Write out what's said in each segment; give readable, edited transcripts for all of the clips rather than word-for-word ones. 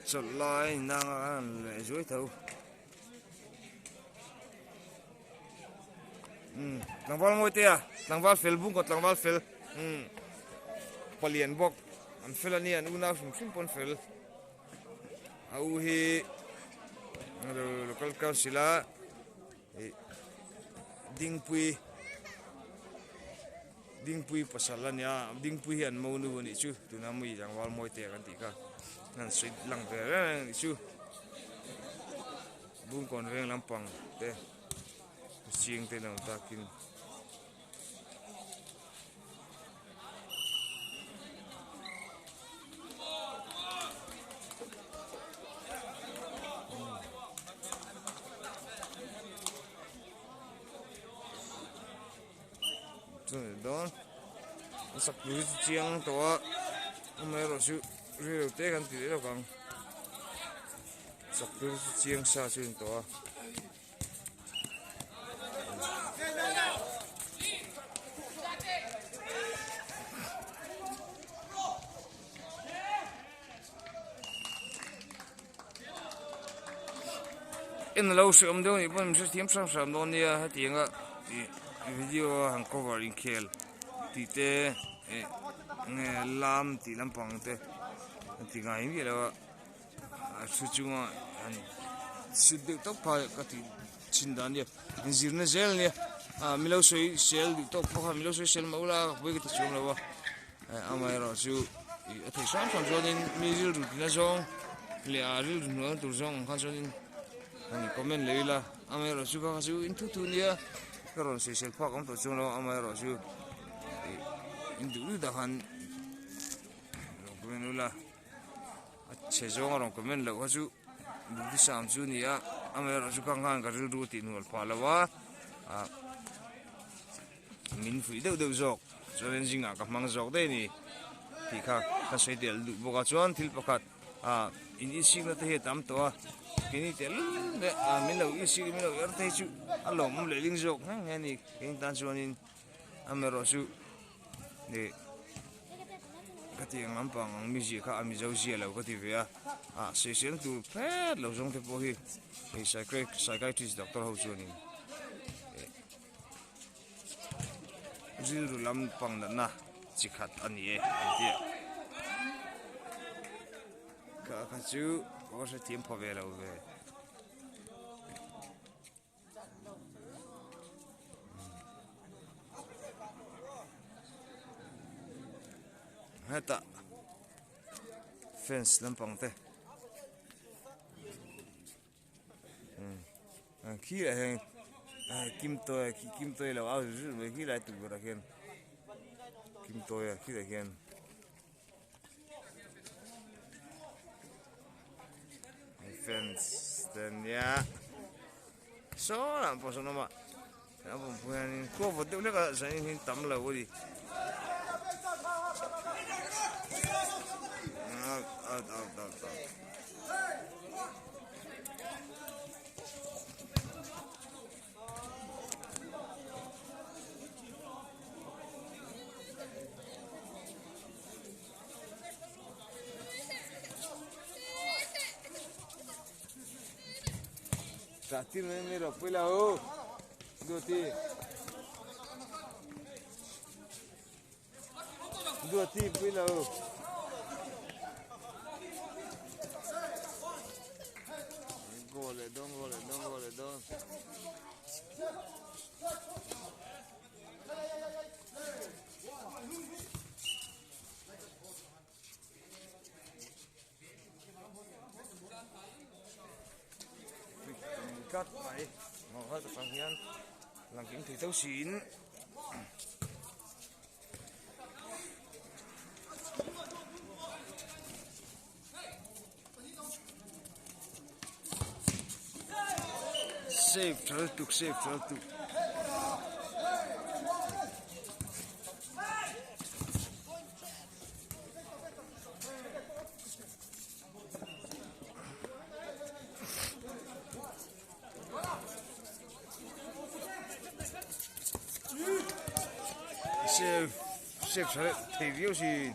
chột lai nàng lại dối thâu lang val ngồi tia lang val phèl bung cột lang val phèl palian bok an phèl ani an una sim pon phèl au hi local council dingpui pasalania dingpui hian mo nu ni chu tunamui lang wal moi te kan ti ka nan sui lang ve ni chu bung kon reng lampang te chiang te nang takin don sak lu chiang to mai ro chu ri te kan ti lo kang sak lu chiang sa chu to in lo su am do ni bon su tiam sam sam do ni ha tianga video hang cover in khel ti te nge lam ti lampang te ti ngai mi lo su chunga an su de to pa ka ti chin dan ye zir na zel ne mi lo soi sel di to pa mi lo soi sel ma ula bo ki ti chum lo wa amai ro chu a thai sam sam zo din mi zil ru na zong le a ril nu tu zong khan zo din ani comment leila amai ro chu ka chu in tu tu nia karon se sel phak am to chung lo amai ro chu indu da han comment ula che zong ro comment lo chu du di sam chu nia amai ro chu kang han ka ril ru ti nual pha lawa min fui deuh deuh zok chuan zinga ka hmang zok de ni ti kha ka sei del du boka chuan thil pakhat in ising na te he tam to a kini tel le min lo isi min lo er te chu alom le ling zok nge ni king tan chuan in amero chu ni ka ti ngampang ang mi ji kha ami zo ji lo ka ti ve a se sen tu phet lo zong te po hi ei psychiatrist doctor ho chuan in zil lam pang na chi khat ani e ti ka chu có sẽ tiêm phô về đâu về hết ta fence làm bằng thế khi lại kim tôi là áo rồi khi lại tụi ra khen kim tôi khi lại khen fence dan ya so làm po so no ma làm po puan ko vo de le ka sa ni tam la wo di Satir me ro pela o duati pela o gole don cắt vậy mà hết tất cả làm kiếm thì tấu xịn save trở tục sếp sẽ thì điều gì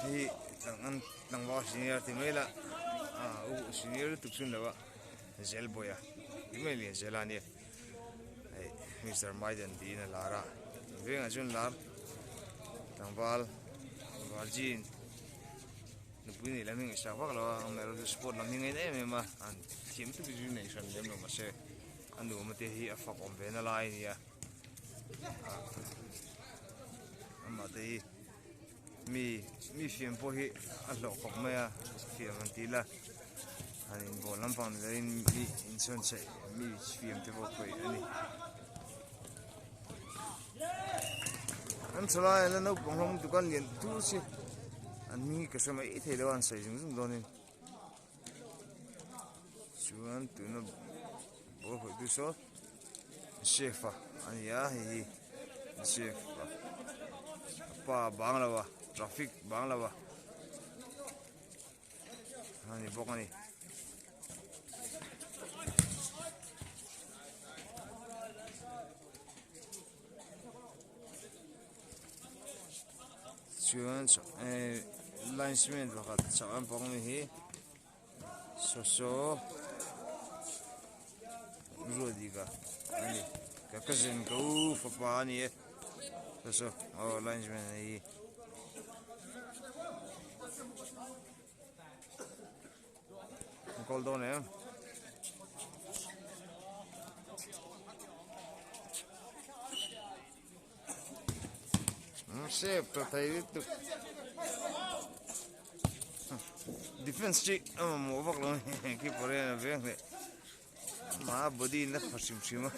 thì thằng vào sinh thì mới là senior tuk sun lawa zel boya email zelani ai Mr. Maiden dina lara venga jun lar tangwal warjin nupuni laming isa wak lawa mero de sport laming ngai ne ma an team tu bi nei san lem no ma se anu ma te hi afak om ve na lai nia ama te hi mi fiam po hi a lo kok maya fiam an tila anin bo lampang in mi in son se mi fiam te bo koi ani an chala la no pong hom dukan lien tu si an mi ka sama I thei lo an sai jung jung donin chuan tu no bo hoi du so chefa an ya hi chef pa banglawa traffic banglawa ani bokani chuan linesman pakhat chakan pawng mi hi so rodiga ani ka cousin ko papa ani so linesman hi call down eh shape to thai tu defense chi mo bak lo ki pore na veng le ma body na phasim chima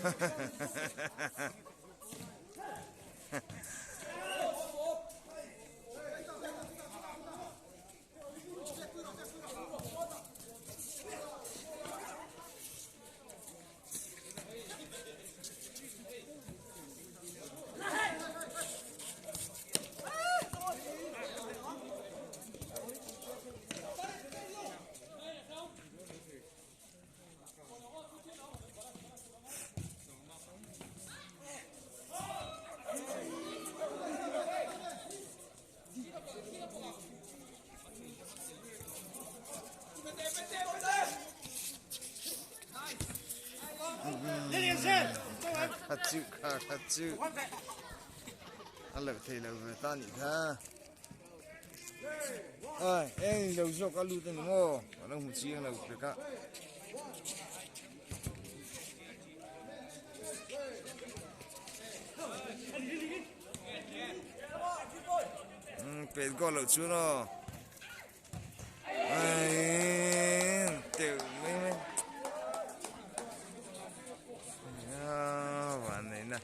Katsu alab thei lo ta ni tha ai em lo zo ka lu ten mo lo mu chi lo pe ka pe go lo chu no ai te me na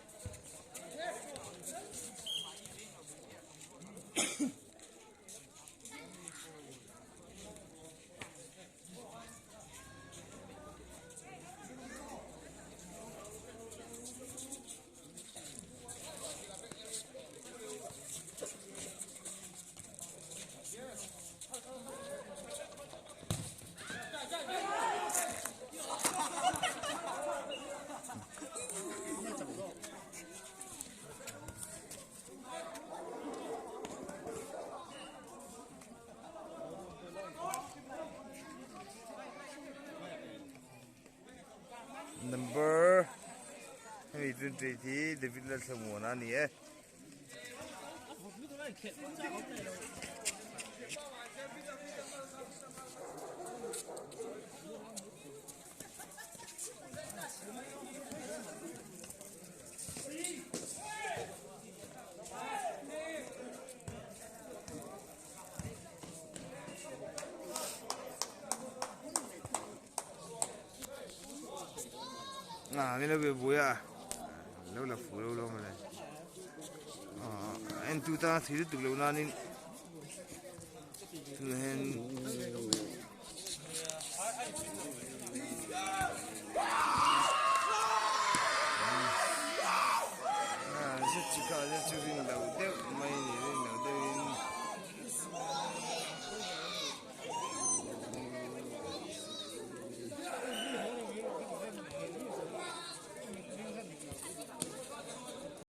number 23 David la samona ni eh ni lo be buya lo la fu lo ma le en tu ta thi tu lo na ni tu hen zit chi ka zit chi vin lo de mai ni lo de